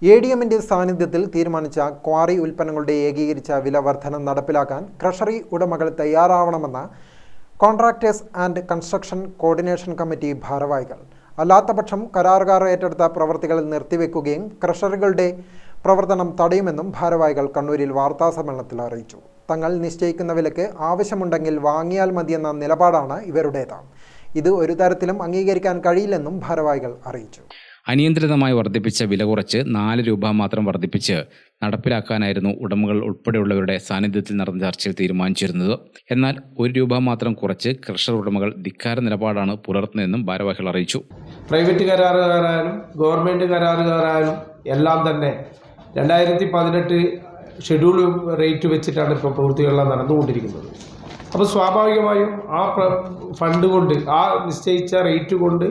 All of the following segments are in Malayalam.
ADMന്റെ സാന്നിധ്യത്തിൽ തീരുമാനിച്ച ക്വാറി ഉൽപ്പന്നങ്ങളുടെ ഏകീകരിച്ച വില വർധന നടപ്പിലാക്കാൻ ട്രഷറി ഉടമകൾ തയ്യാറാവണമെന്ന് contractors and construction coordination committee ഭാരവാഹികൾ. അല്ലാത്തപക്ഷം കരാറുകാർ ഏറ്റെടുത്ത പ്രവൃത്തികൾ നിർത്തിവെക്കുകയും ക്രഷറികളുടെ പ്രവർത്തനം തടയുമെന്നും ഭാരവാഹികൾ കണ്ണൂരിൽ വാർത്താസമ്മേളനത്തിൽ അറിയിച്ചു. തങ്ങൾ നിശ്ചയിക്കുന്ന വിലയ്ക്ക് ആവശ്യമുണ്ടെങ്കിൽ വാങ്ങിയാൽ മതിയെന്ന നിലപാടാണ് ഇവരുടേത്. ഇത് ഒരു തരത്തിലും അംഗീകരിക്കാൻ കഴിയില്ലെന്നും ഭാരവാഹികൾ അറിയിച്ചു. അനിയന്ത്രിതമായി വർദ്ധിപ്പിച്ച വില കുറച്ച് 4 രൂപ മാത്രം വർദ്ധിപ്പിച്ച് നടപ്പിലാക്കാനായിരുന്നു ഉടമകൾ ഉൾപ്പെടെയുള്ളവരുടെ സാന്നിധ്യത്തിൽ നടന്ന ചർച്ചയിൽ തീരുമാനിച്ചിരുന്നത്. എന്നാൽ 1 രൂപ മാത്രം കുറച്ച് ക്രഷർ ഉടമകൾ ധിക്കാര നിലപാടാണ് പുലർത്തുന്നതെന്നും ഭാരവാഹികൾ അറിയിച്ചു. പ്രൈവറ്റ് കരാറുകാരായാലും ഗവൺമെൻറ് കരാറുകാരായാലും എല്ലാം തന്നെ 2018 ഷെഡ്യൂൾ റേറ്റ് വെച്ചിട്ടാണ് ഇപ്പോൾ പ്രവൃത്തികളെല്ലാം നടന്നുകൊണ്ടിരിക്കുന്നത്. അപ്പോൾ സ്വാഭാവികമായും ആ ഫണ്ട് കൊണ്ട്, ആ നിശ്ചയിച്ച റേറ്റ് കൊണ്ട്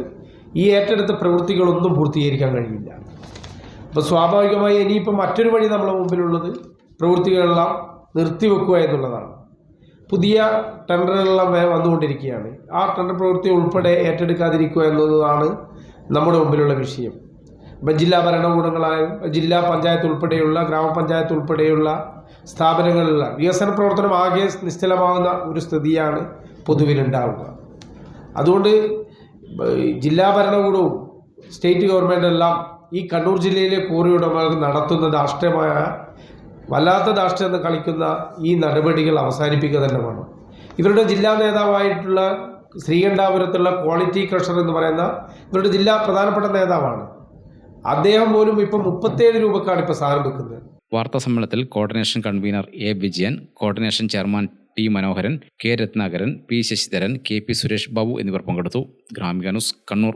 ഈ ഏറ്റെടുത്ത പ്രവൃത്തികളൊന്നും പൂർത്തീകരിക്കാൻ കഴിയില്ല. അപ്പോൾ സ്വാഭാവികമായി ഇനിയിപ്പോൾ മറ്റൊരു വഴി നമ്മുടെ മുമ്പിലുള്ളത് പ്രവൃത്തികളെല്ലാം നിർത്തിവെക്കുക എന്നുള്ളതാണ്. പുതിയ ടെൻഡറുകളെല്ലാം വന്നുകൊണ്ടിരിക്കുകയാണ്. ആ ടെൻഡർ പ്രവൃത്തി ഉൾപ്പെടെ ഏറ്റെടുക്കാതിരിക്കുക എന്നതാണ് നമ്മുടെ മുമ്പിലുള്ള വിഷയം. ഇപ്പം ജില്ലാ ഭരണകൂടങ്ങളായും ജില്ലാ പഞ്ചായത്ത് ഉൾപ്പെടെയുള്ള ഗ്രാമപഞ്ചായത്ത് ഉൾപ്പെടെയുള്ള സ്ഥാപനങ്ങളിലുള്ള വികസന പ്രവർത്തനം ആകെ നിശ്ചലമാകുന്ന ഒരു സ്ഥിതിയാണ് പൊതുവിലുണ്ടാവുക. അതുകൊണ്ട് ജില്ലാ ഭരണകൂടവും സ്റ്റേറ്റ് ഗവൺമെൻറ്റെല്ലാം ഈ കണ്ണൂർ ജില്ലയിലെ ക്വാറി ഉടമകൾക്ക് നടത്തുന്ന ധാർഷ്ട്യമായ വല്ലാത്ത ധാർഷ്ട്യം കളിക്കുന്ന ഈ നടപടികൾ അവസാനിപ്പിക്കുക തന്നെ വേണം. ഇവരുടെ ജില്ലാ നേതാവായിട്ടുള്ള ശ്രീകണ്ഠാപുരത്തുള്ള ക്വാളിറ്റി ക്രഷർ എന്ന് പറയുന്ന ഇവരുടെ ജില്ലാ പ്രധാനപ്പെട്ട നേതാവാണ്. അദ്ദേഹം പോലും ഇപ്പോൾ 37 രൂപക്കാണ് ഇപ്പോൾ സാധനം വെക്കുന്നത്. വാർത്താ സമ്മേളനത്തിൽ coordination convener A. Vijayan, coordination chairman T. Manoharan, K. Ratnakaran, P. Sasidharan, KP. Suresh Babu എന്നിവർ പങ്കെടുത്തു. ഗ്രാമിക ന്യൂസ്, കണ്ണൂർ.